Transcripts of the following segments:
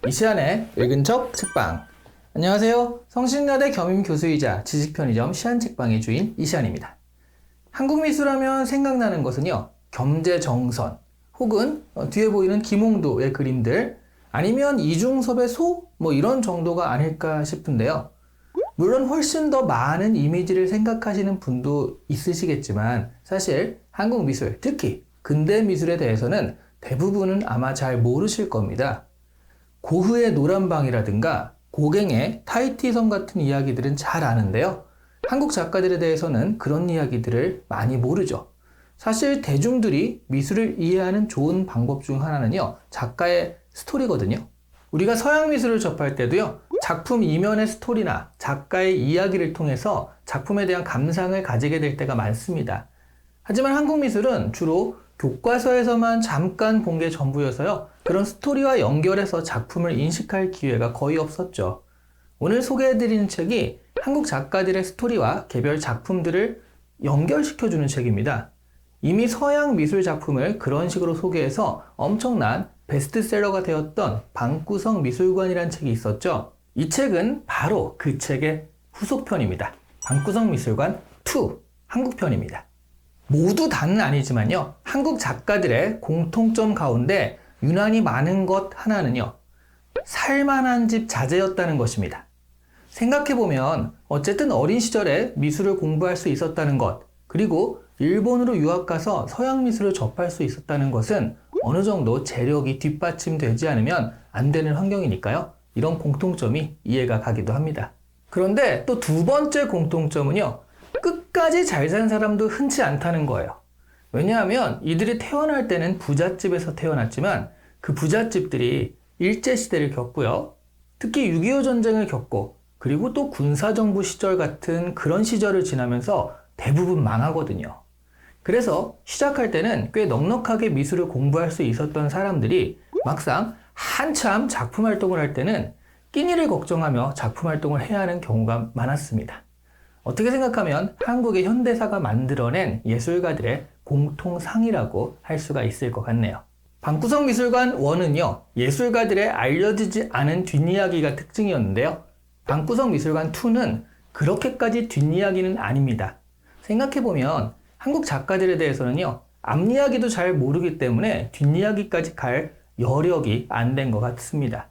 이 시간에 읽은 척 책방. 안녕하세요. 성신여대 겸임교수이자 지식편의점 시안책방의 주인 이시안입니다. 한국미술하면 생각나는 것은요, 겸재정선 혹은 뒤에 보이는 김홍도의 그림들, 아니면 이중섭의 소? 이런 정도가 아닐까 싶은데요. 물론 훨씬 더 많은 이미지를 생각하시는 분도 있으시겠지만 사실 한국 미술, 특히 근대 미술에 대해서는 대부분은 아마 잘 모르실 겁니다. 고흐의 노란방이라든가 고갱의 타히티섬 같은 이야기들은 잘 아는데요. 한국 작가들에 대해서는 그런 이야기들을 많이 모르죠. 사실 대중들이 미술을 이해하는 좋은 방법 중 하나는요, 작가의 스토리거든요. 우리가 서양 미술을 접할 때도요, 작품 이면의 스토리나 작가의 이야기를 통해서 작품에 대한 감상을 가지게 될 때가 많습니다. 하지만 한국 미술은 주로 교과서에서만 잠깐 본 게 전부여서요, 그런 스토리와 연결해서 작품을 인식할 기회가 거의 없었죠. 오늘 소개해드리는 책이 한국 작가들의 스토리와 개별 작품들을 연결시켜주는 책입니다. 이미 서양 미술 작품을 그런 식으로 소개해서 엄청난 베스트셀러가 되었던 방구석 미술관이라는 책이 있었죠. 이 책은 바로 그 책의 후속편입니다. 방구석 미술관 2 한국편입니다. 모두 다는 아니지만요, 한국 작가들의 공통점 가운데 유난히 많은 것 하나는요, 살만한 집 자제였다는 것입니다. 생각해보면 어쨌든 어린 시절에 미술을 공부할 수 있었다는 것, 그리고 일본으로 유학 가서 서양 미술을 접할 수 있었다는 것은 어느 정도 재력이 뒷받침되지 않으면 안 되는 환경이니까요. 이런 공통점이 이해가 가기도 합니다. 그런데 또 두 번째 공통점은요, 끝까지 잘 산 사람도 흔치 않다는 거예요. 왜냐하면 이들이 태어날 때는 부잣집에서 태어났지만 그 부잣집들이 일제시대를 겪고요, 특히 6.25 전쟁을 겪고, 그리고 또 군사정부 시절 같은 그런 시절을 지나면서 대부분 망하거든요. 그래서 시작할 때는 꽤 넉넉하게 미술을 공부할 수 있었던 사람들이 막상 한참 작품 활동을 할 때는 끼니를 걱정하며 작품 활동을 해야 하는 경우가 많았습니다. 어떻게 생각하면 한국의 현대사가 만들어낸 예술가들의 공통상이라고 할 수가 있을 것 같네요. 방구석 미술관 1은요, 예술가들의 알려지지 않은 뒷이야기가 특징이었는데요. 방구석 미술관 2는 그렇게까지 뒷이야기는 아닙니다. 생각해보면 한국 작가들에 대해서는요, 앞이야기도 잘 모르기 때문에 뒷이야기까지 갈 여력이 안 된 것 같습니다.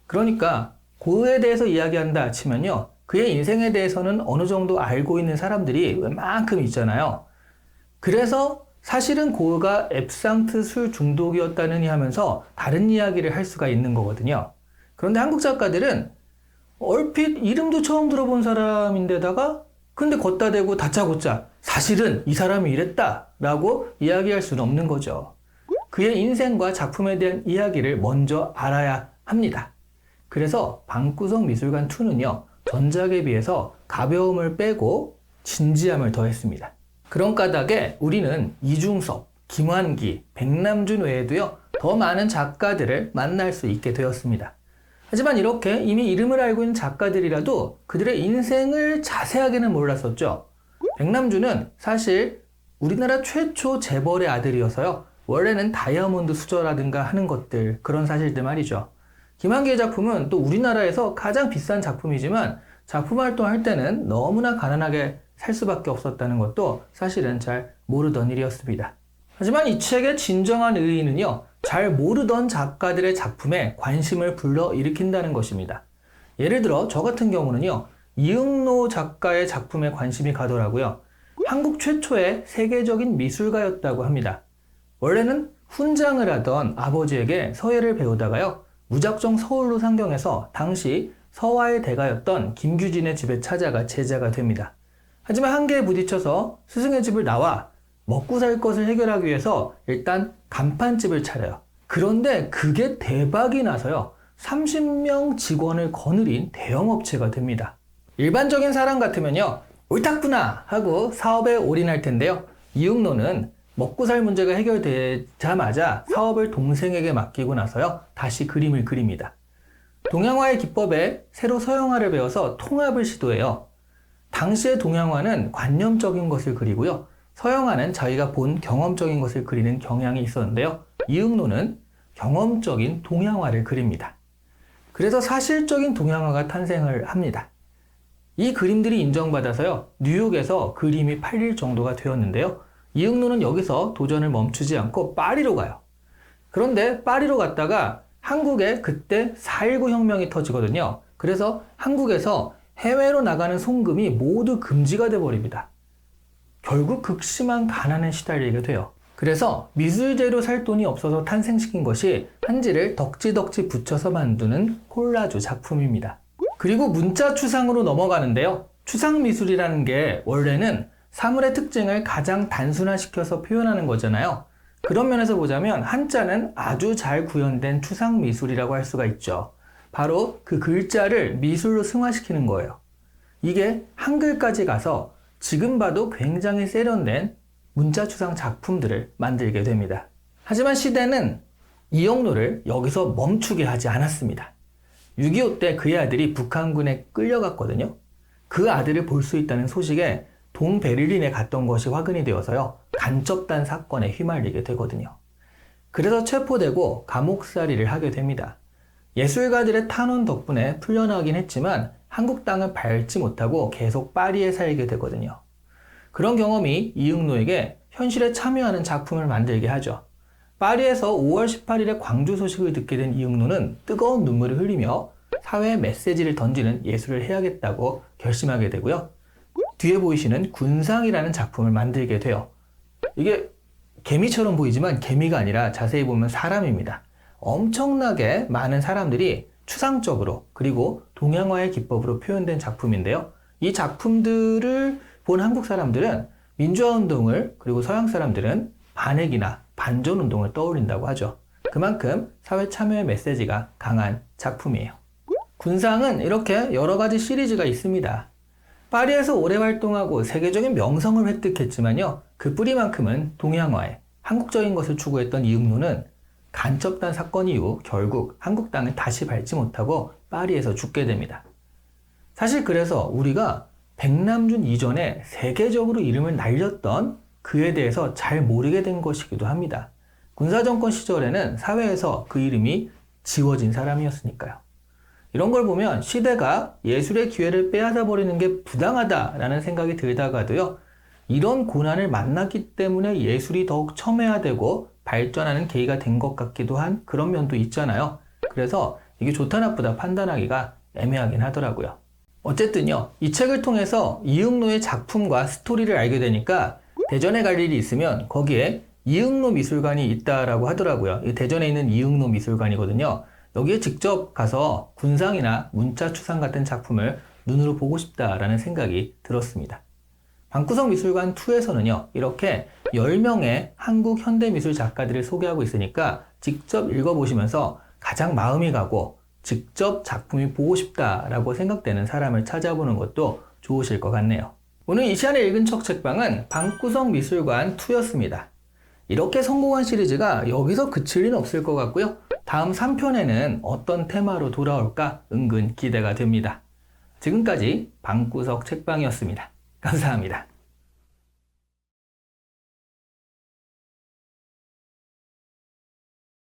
그러니까 고흐에 대해서 이야기한다 치면요, 그의 인생에 대해서는 어느 정도 알고 있는 사람들이 웬만큼 있잖아요. 그래서 사실은 고흐가 앱상트 술 중독이었다느니 하면서 다른 이야기를 할 수가 있는 거거든요. 그런데 한국 작가들은 얼핏 이름도 처음 들어본 사람인데다가 근데 걷다 대고 다짜고짜 사실은 이 사람이 이랬다 라고 이야기할 수는 없는 거죠. 그의 인생과 작품에 대한 이야기를 먼저 알아야 합니다. 그래서 방구석 미술관 2는요, 전작에 비해서 가벼움을 빼고 진지함을 더했습니다. 그런 까닭에 우리는 이중섭, 김환기, 백남준 외에도요, 더 많은 작가들을 만날 수 있게 되었습니다. 하지만 이렇게 이미 이름을 알고 있는 작가들이라도 그들의 인생을 자세하게는 몰랐었죠. 백남준은 사실 우리나라 최초 재벌의 아들이어서요, 원래는 다이아몬드 수저라든가 하는 것들, 그런 사실들 말이죠. 김한기의 작품은 또 우리나라에서 가장 비싼 작품이지만 작품 활동할 때는 너무나 가난하게 살 수밖에 없었다는 것도 사실은 잘 모르던 일이었습니다. 하지만 이 책의 진정한 의의는요, 잘 모르던 작가들의 작품에 관심을 불러일으킨다는 것입니다. 예를 들어 저 같은 경우는요, 이응노 작가의 작품에 관심이 가더라고요. 한국 최초의 세계적인 미술가였다고 합니다. 원래는 훈장을 하던 아버지에게 서예를 배우다가요, 무작정 서울로 상경해서 당시 서화의 대가였던 김규진의 집에 찾아가 제자가 됩니다. 하지만 한계에 부딪혀서 스승의 집을 나와 먹고 살 것을 해결하기 위해서 일단 간판집을 차려요. 그런데 그게 대박이 나서요, 30명 직원을 거느린 대형업체가 됩니다. 일반적인 사람 같으면요, 옳았구나 하고 사업에 올인할 텐데요, 이응노는 먹고 살 문제가 해결되자마자 사업을 동생에게 맡기고 나서요, 다시 그림을 그립니다. 동양화의 기법에 새로 서양화를 배워서 통합을 시도해요. 당시의 동양화는 관념적인 것을 그리고요, 서양화는 자기가 본 경험적인 것을 그리는 경향이 있었는데요, 이응노는 경험적인 동양화를 그립니다. 그래서 사실적인 동양화가 탄생을 합니다. 이 그림들이 인정받아서요, 뉴욕에서 그림이 팔릴 정도가 되었는데요. 이응노는 여기서 도전을 멈추지 않고 파리로 가요. 그런데 파리로 갔다가 한국에 그때 4.19 혁명이 터지거든요. 그래서 한국에서 해외로 나가는 송금이 모두 금지가 돼버립니다. 결국 극심한 가난에 시달리게 돼요. 그래서 미술재료 살 돈이 없어서 탄생시킨 것이 한지를 덕지덕지 붙여서 만드는 콜라주 작품입니다. 그리고 문자 추상으로 넘어가는데요. 추상미술이라는 게 원래는 사물의 특징을 가장 단순화시켜서 표현하는 거잖아요. 그런 면에서 보자면 한자는 아주 잘 구현된 추상미술이라고 할 수가 있죠. 바로 그 글자를 미술로 승화시키는 거예요. 이게 한글까지 가서 지금 봐도 굉장히 세련된 문자 추상 작품들을 만들게 됩니다. 하지만 시대는 이응노를 여기서 멈추게 하지 않았습니다. 6.25 때 그의 아들이 북한군에 끌려갔거든요. 그 아들을 볼 수 있다는 소식에 동베를린에 갔던 것이 확인이 되어서요, 간첩단 사건에 휘말리게 되거든요. 그래서 체포되고 감옥살이를 하게 됩니다. 예술가들의 탄원 덕분에 풀려나긴 했지만 한국 땅을 밟지 못하고 계속 파리에 살게 되거든요. 그런 경험이 이응노에게 현실에 참여하는 작품을 만들게 하죠. 파리에서 5월 18일에 광주 소식을 듣게 된 이응노는 뜨거운 눈물을 흘리며 사회에 메시지를 던지는 예술을 해야겠다고 결심하게 되고요. 뒤에 보이시는 군상이라는 작품을 만들게 돼요. 이게 개미처럼 보이지만 개미가 아니라 자세히 보면 사람입니다. 엄청나게 많은 사람들이 추상적으로 그리고 동양화의 기법으로 표현된 작품인데요. 이 작품들을 본 한국 사람들은 민주화운동을, 그리고 서양 사람들은 반핵이나 반전운동을 떠올린다고 하죠. 그만큼 사회 참여의 메시지가 강한 작품이에요. 군상은 이렇게 여러 가지 시리즈가 있습니다. 파리에서 오래 활동하고 세계적인 명성을 획득했지만요, 그 뿌리만큼은 동양화에 한국적인 것을 추구했던 이응노는 간첩단 사건 이후 결국 한국 땅을 다시 밟지 못하고 파리에서 죽게 됩니다. 사실 그래서 우리가 백남준 이전에 세계적으로 이름을 날렸던 그에 대해서 잘 모르게 된 것이기도 합니다. 군사정권 시절에는 사회에서 그 이름이 지워진 사람이었으니까요. 이런 걸 보면 시대가 예술의 기회를 빼앗아 버리는 게 부당하다라는 생각이 들다가도요, 이런 고난을 만났기 때문에 예술이 더욱 첨예화되고 발전하는 계기가 된 것 같기도 한 그런 면도 있잖아요. 그래서 이게 좋다 나쁘다 판단하기가 애매하긴 하더라고요. 어쨌든요, 이 책을 통해서 이응노의 작품과 스토리를 알게 되니까 대전에 갈 일이 있으면 거기에 이응노 미술관이 있다라고 하더라고요. 대전에 있는 이응노 미술관이거든요. 여기에 직접 가서 군상이나 문자 추상 같은 작품을 눈으로 보고 싶다라는 생각이 들었습니다. 방구석 미술관 2에서는요, 이렇게 10명의 한국 현대미술 작가들을 소개하고 있으니까 직접 읽어보시면서 가장 마음이 가고 직접 작품이 보고 싶다라고 생각되는 사람을 찾아보는 것도 좋으실 것 같네요. 오늘 이시안의 읽은 척 책방은 방구석 미술관 2였습니다. 이렇게 성공한 시리즈가 여기서 그칠 리는 없을 것 같고요. 다음 3편에는 어떤 테마로 돌아올까 은근 기대가 됩니다. 지금까지 방구석 책방이었습니다. 감사합니다.